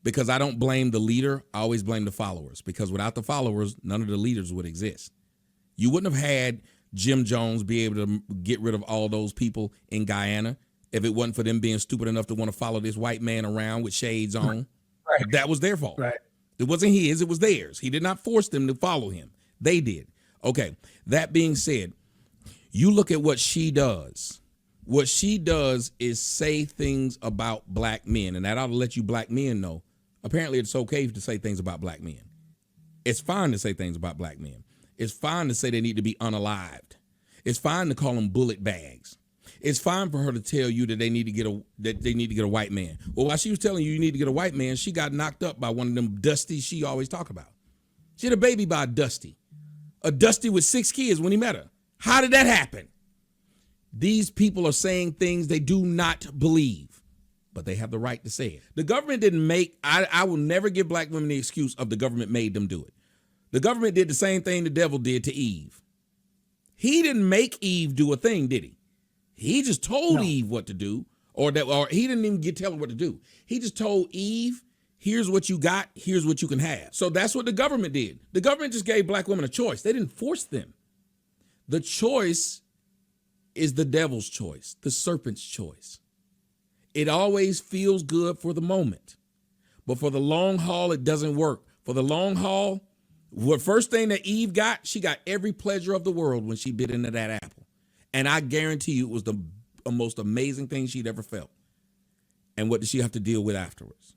because I don't blame the leader. I always blame the followers, because without the followers, none of the leaders would exist. You wouldn't have had Jim Jones be able to get rid of all those people in Guyana if it wasn't for them being stupid enough to want to follow this white man around with shades on. Right. That was their fault. Right. It wasn't his, it was theirs. He did not force them to follow him. They did. Okay, that being said, you look at what she does. What she does is say things about black men, and that ought to let you black men know. Apparently, it's okay to say things about black men. It's fine to say things about black men. It's fine to say they need to be unalived. It's fine to call them bullet bags. It's fine for her to tell you that they need to get a white man. Well, while she was telling you need to get a white man, she got knocked up by one of them Dusties she always talk about. She had a baby by a Dusty with 6 kids when he met her. How did that happen? These people are saying things they do not believe, but they have the right to say it. The government didn't make, I will never give black women the excuse of the government made them do it. The government did the same thing the devil did to Eve. He didn't make Eve do a thing, did he? He just told Eve what to do, or he didn't even tell her what to do. He just told Eve, here's what you got, here's what you can have. So that's what the government did. The government just gave black women a choice. They didn't force them. The choice is the devil's choice, the serpent's choice. It always feels good for the moment, but for the long haul, it doesn't work. For the long haul, what first thing that Eve got, she got every pleasure of the world when she bit into that apple. And I guarantee you it was the most amazing thing she'd ever felt. And what did she have to deal with afterwards?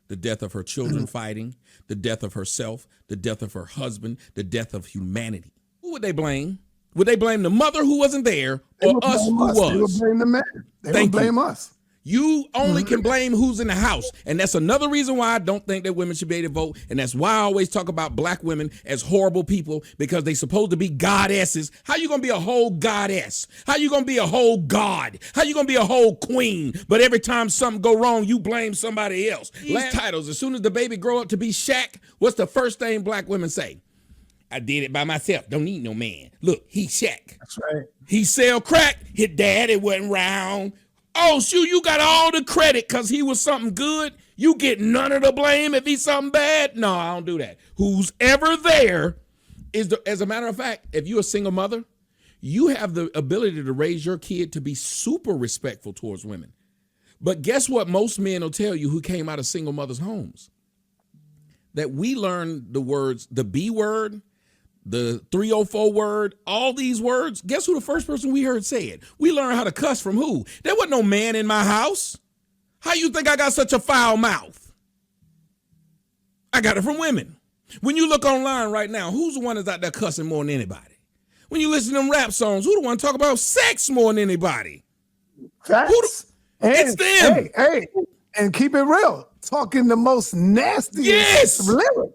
The death of her children fighting, the death of herself, the death of her husband, the death of humanity. Who would they blame? Would they blame the mother who wasn't there, or us who was? They would blame the man. They would blame us. You only can blame who's in the house. And that's another reason why I don't think that women should be able to vote. And that's why I always talk about black women as horrible people, because they supposed to be goddesses. How you going to be a whole goddess? How you going to be a whole god? How you going to be a whole queen? But every time something go wrong, you blame somebody else. These titles, as soon as the baby grow up to be Shaq, what's the first thing black women say? I did it by myself. Don't need no man. Look, he's Shaq. That's right. He sell crack. His daddy wasn't round. Oh, shoot, you got all the credit because he was something good. You get none of the blame if he's something bad. No, I don't do that. Who's ever there is, as a matter of fact, if you're a single mother, you have the ability to raise your kid to be super respectful towards women. But guess what most men will tell you who came out of single mothers' homes? That we learned the words, the B word, the 304 word, all these words. Guess who the first person we heard say it? We learned how to cuss from who? There wasn't no man in my house. How you think I got such a foul mouth? I got it from women. When you look online right now, who's the one that's out there cussing more than anybody? When you listen to them rap songs, who the one talk about sex more than anybody? Facts. It's them. Hey, and keep it real. Talking the most nastiest lyric.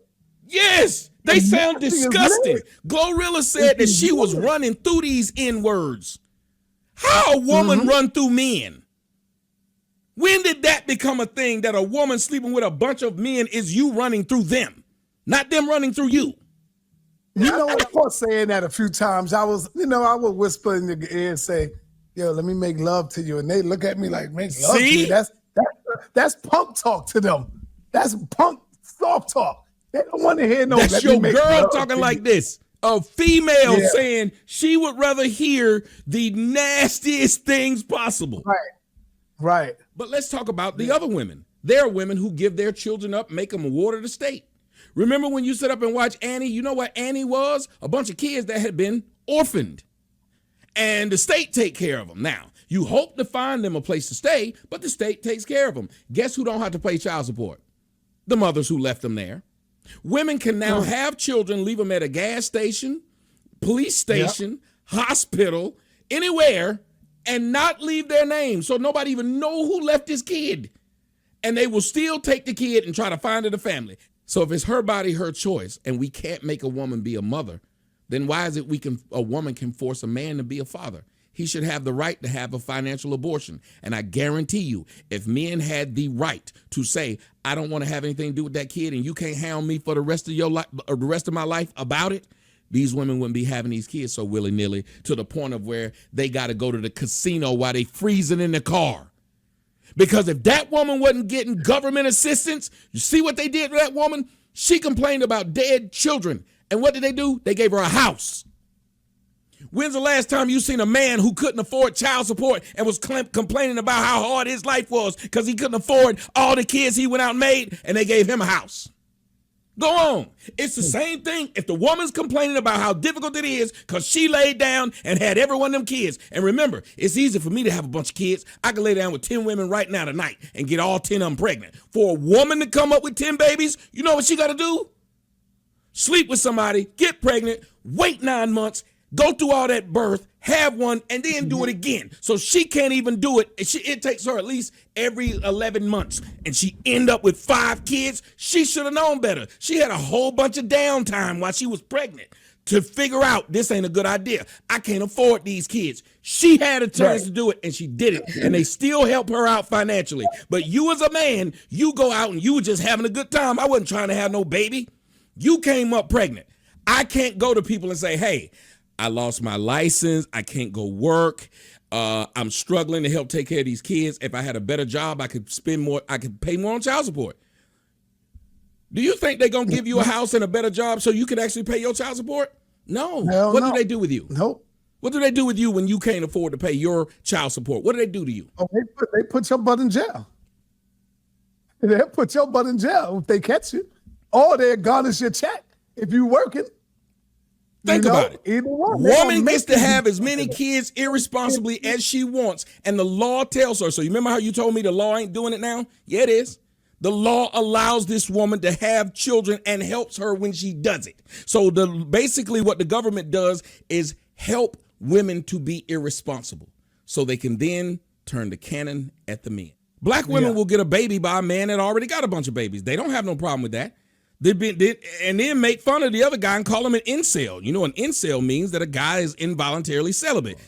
Yes. They sound disgusting. Glorilla said that she was running through these N-words. How a woman run through men? When did that become a thing that a woman sleeping with a bunch of men is you running through them, not them running through you? You know, of course, saying that a few times, I would whisper in the ear and say, yo, let me make love to you. And they look at me like, make love to you. That's punk talk to them. That's punk soft talk. They don't want to hear no. That's your girl talking like this. A female saying she would rather hear the nastiest things possible. Right. But let's talk about the other women. There are women who give their children up, make them water the state. Remember when you sit up and watch Annie? You know what Annie was? A bunch of kids that had been orphaned. And the state take care of them. Now, you hope to find them a place to stay, but the state takes care of them. Guess who don't have to pay child support? The mothers who left them there. Women can now have children, leave them at a gas station, police station, hospital, anywhere, and not leave their name. So nobody even know who left this kid. And they will still take the kid and try to find it a family. So if it's her body, her choice, and we can't make a woman be a mother, then why is it a woman can force a man to be a father? He should have the right to have a financial abortion. And I guarantee you, if men had the right to say, I don't want to have anything to do with that kid and you can't hound me for the rest of your life or the rest of my life about it, these women wouldn't be having these kids so willy-nilly to the point of where they got to go to the casino while they freezing in the car. Because if that woman wasn't getting government assistance, you see what they did to that woman? She complained about dead children. And what did they do? They gave her a house. When's the last time you seen a man who couldn't afford child support and was complaining about how hard his life was because he couldn't afford all the kids he went out and made, and they gave him a house? Go on. It's the same thing if the woman's complaining about how difficult it is because she laid down and had every one of them kids. And remember, it's easy for me to have a bunch of kids. I can lay down with 10 women right now tonight and get all 10 of them pregnant. For a woman to come up with 10 babies, you know what she got to do? Sleep with somebody, get pregnant, wait 9 months, go through all that birth, have one, and then do it again. So she can't even do it. It takes her at least every 11 months, and she end up with 5 kids. She should have known better. She had a whole bunch of downtime while she was pregnant to figure out this ain't a good idea. I can't afford these kids. She had a chance to do it, and she did it, and they still help her out financially. But you as a man, you go out and you were just having a good time. I wasn't trying to have no baby. You came up pregnant. I can't go to people and say, hey, I lost my license. I can't go work. I'm struggling to help take care of these kids. If I had a better job, I could spend more. I could pay more on child support. Do you think they're going to give you a house and a better job so you can actually pay your child support? No. What do they do with you? Nope. What do they do with you when you can't afford to pay your child support? What do they do to you? Oh, they put your butt in jail. They'll put your butt in jail if they catch you. Or they'll garnish your check if you working. Think about it. Either one. Woman gets to have as many kids irresponsibly as she wants, and the law tells her. So you remember how you told me the law ain't doing it now? Yeah, it is. The law allows this woman to have children and helps her when she does it. So basically what the government does is help women to be irresponsible so they can then turn the cannon at the men. Black women will get a baby by a man that already got a bunch of babies. They don't have no problem with that. And then make fun of the other guy and call him an incel. You know, an incel means that a guy is involuntarily celibate.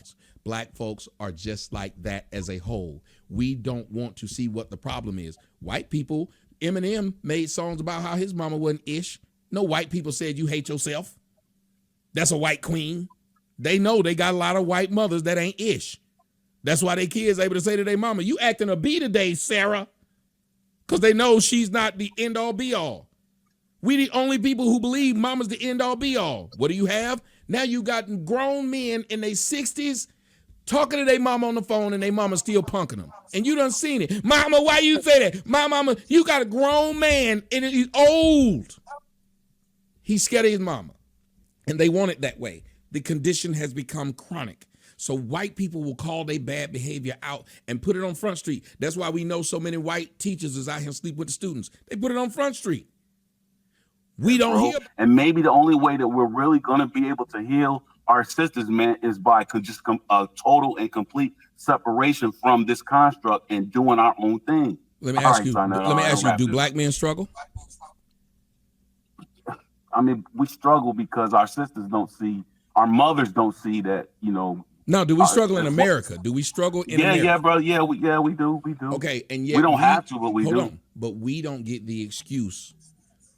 Black folks are just like that as a whole. We don't want to see what the problem is. White people, Eminem made songs about how his mama wasn't ish. No white people said you hate yourself. That's a white queen. They know they got a lot of white mothers that ain't ish. That's why their kids able to say to their mama, you acting a B today, Sarah. Because they know she's not the end all be all. We the only people who believe mama's the end all be all. What do you have? Now you got grown men in their 60s talking to their mama on the phone and their mama still punking them. And you done seen it. Mama, why you say that? My mama, you got a grown man and he's old. He's scared of his mama. And they want it that way. The condition has become chronic. So white people will call their bad behavior out and put it on Front Street. That's why we know so many white teachers is out here sleep with the students. They put it on Front Street. We don't hear. And maybe the only way that we're really going to be able to heal our sisters, man, is by just a total and complete separation from this construct and doing our own thing. Let me ask you, do black men struggle? I mean, we struggle because our sisters don't see, our mothers don't see that, you know. No, do we struggle in America? Do we struggle in America? Yeah, bro. Yeah, we do. Okay, and yet we don't have to, but we do. Hold on, but we don't get the excuse.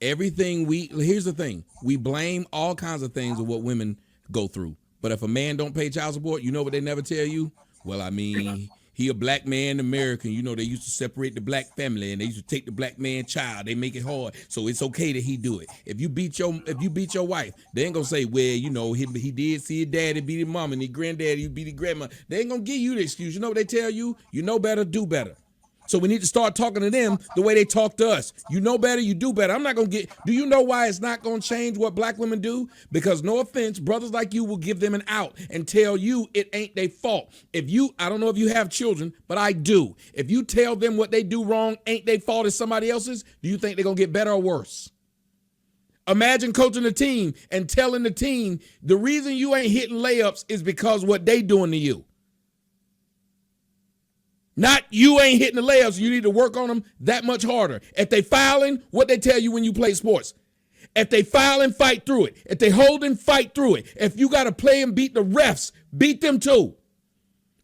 Here's the thing. We blame all kinds of things of what women go through. But if a man don't pay child support, you know what they never tell you? Well, I mean, he a black man American. You know, they used to separate the black family and they used to take the black man child. They make it hard. So it's okay that he do it. If you beat your wife, they ain't gonna say, well, you know, he did see his daddy beat his mom and his granddaddy beat his grandma. They ain't gonna give you the excuse. You know what they tell you? You know better, do better. So we need to start talking to them the way they talk to us. You know better, you do better. Do you know why it's not going to change what black women do? Because no offense, brothers like you will give them an out and tell you it ain't their fault. I don't know if you have children, but I do. If you tell them what they do wrong ain't their fault, it's somebody else's, do you think they're going to get better or worse? Imagine coaching a team and telling the team the reason you ain't hitting layups is because what they doing to you. Not you ain't hitting the layups. You need to work on them that much harder. If they fouling, what they tell you when you play sports. If they fouling, fight through it. If they holding, fight through it. If you got to play and beat the refs, beat them too.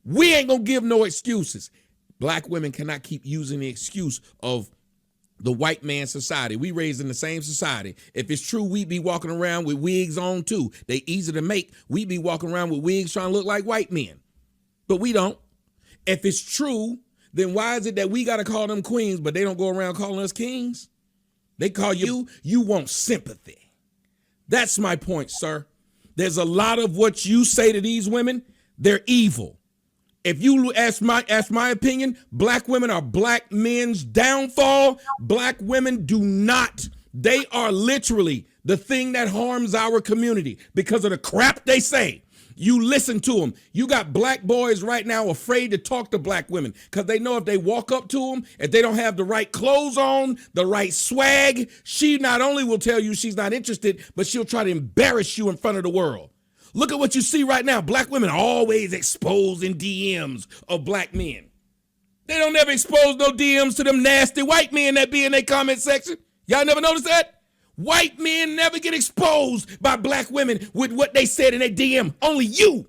We ain't going to give no excuses. Black women cannot keep using the excuse of the white man society. We raised in the same society. If it's true, we be walking around with wigs on too. They easy to make. We be walking around with wigs trying to look like white men. But we don't. If it's true then why is it that we got to call them queens, but they don't go around calling us kings? They call you want sympathy. That's my point, sir. There's a lot of what you say to these women, they're evil. If you ask my opinion, black women are black men's downfall. Black women do not. They are literally the thing that harms our community because of the crap they say. You listen to them. You got black boys right now afraid to talk to black women because they know if they walk up to them, if they don't have the right clothes on, the right swag, she not only will tell you she's not interested, but she'll try to embarrass you in front of the world. Look at what you see right now. Black women are always exposed in DMs of black men. They don't never expose no DMs to them nasty white men that be in their comment section. Y'all never notice that? White men never get exposed by black women with what they said in their DM. Only you.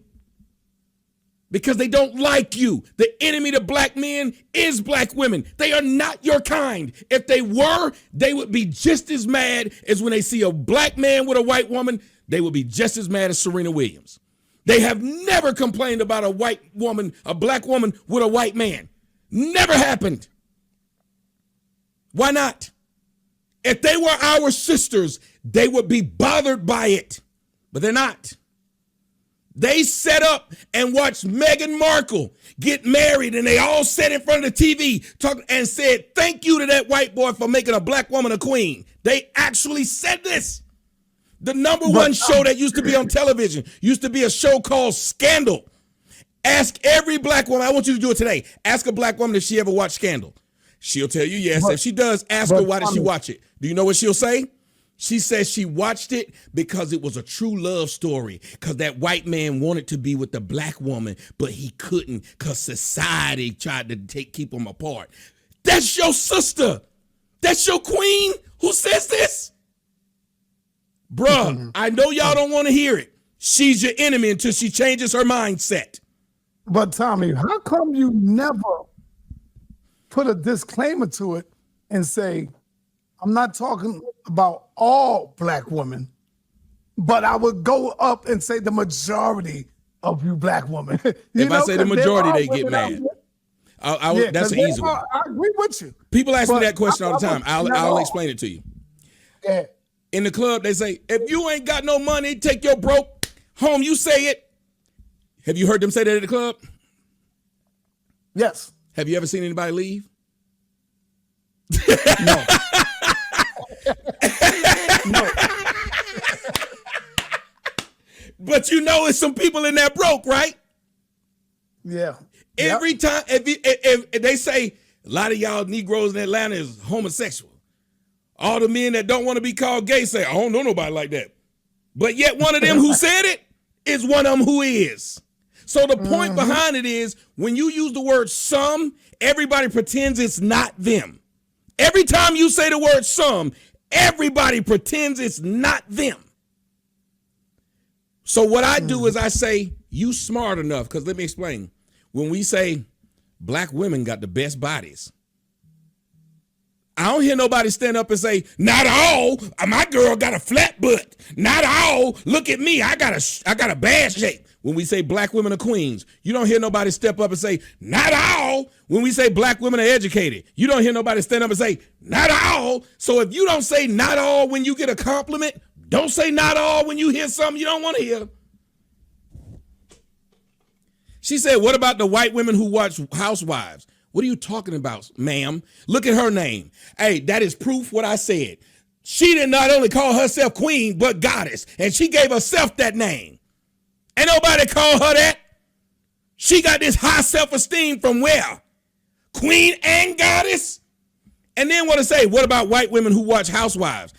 Because they don't like you. The enemy to black men is black women. They are not your kind. If they were, they would be just as mad as when they see a black man with a white woman. They would be just as mad as Serena Williams. They have never complained about a white woman, a black woman with a white man. Never happened. Why not? If they were our sisters, they would be bothered by it, but they're not. They sat up and watched Meghan Markle get married, and they all sat in front of the TV and said, thank you to that white boy for making a black woman a queen. They actually said this. The number one show that used to be on television used to be a show called Scandal. Ask every black woman. I want you to do it today. Ask a black woman if she ever watched Scandal. She'll tell you yes. If she does, ask her why did she watch it. Do you know what she'll say? She says she watched it because it was a true love story, because that white man wanted to be with the black woman, but he couldn't because society tried to keep them apart. That's your sister. That's your queen who says this. Bruh, I know y'all don't want to hear it. She's your enemy until she changes her mindset. But Tommy, how come you never put a disclaimer to it and say, I'm not talking about all black women, but I would go up and say the majority of you black women. If I say the majority, they get mad. That's an easy one. I agree with you. People ask me that question all the time. I'll explain it to you. Yeah. In the club, they say, if you ain't got no money, take your broke home. You say it. Have you heard them say that at the club? Yes. Have you ever seen anybody leave? No. No. But you know it's some people in there broke, right? Yeah. Every time, if they say a lot of y'all Negroes in Atlanta is homosexual, all the men that don't want to be called gay say, I don't know nobody like that. But yet one of them who said it is one of them who is. So the point behind it is when you use the word some, everybody pretends it's not them. Every time you say the word some, everybody pretends it's not them. So what I do is I say, you smart enough, because let me explain. When we say black women got the best bodies, I don't hear nobody stand up and say, not all, my girl got a flat butt. Not all, look at me, I got a bad shape. When we say black women are queens, you don't hear nobody step up and say, not all. When we say black women are educated, you don't hear nobody stand up and say, not all. So if you don't say not all when you get a compliment, don't say not all when you hear something you don't want to hear. She said, what about the white women who watch Housewives? What are you talking about, ma'am? Look at her name. Hey, that is proof what I said. She did not only call herself queen, but goddess. And she gave herself that name. Ain't nobody call her that. She got this high self-esteem from where? Queen and goddess? And then what to say, what about white women who watch Housewives?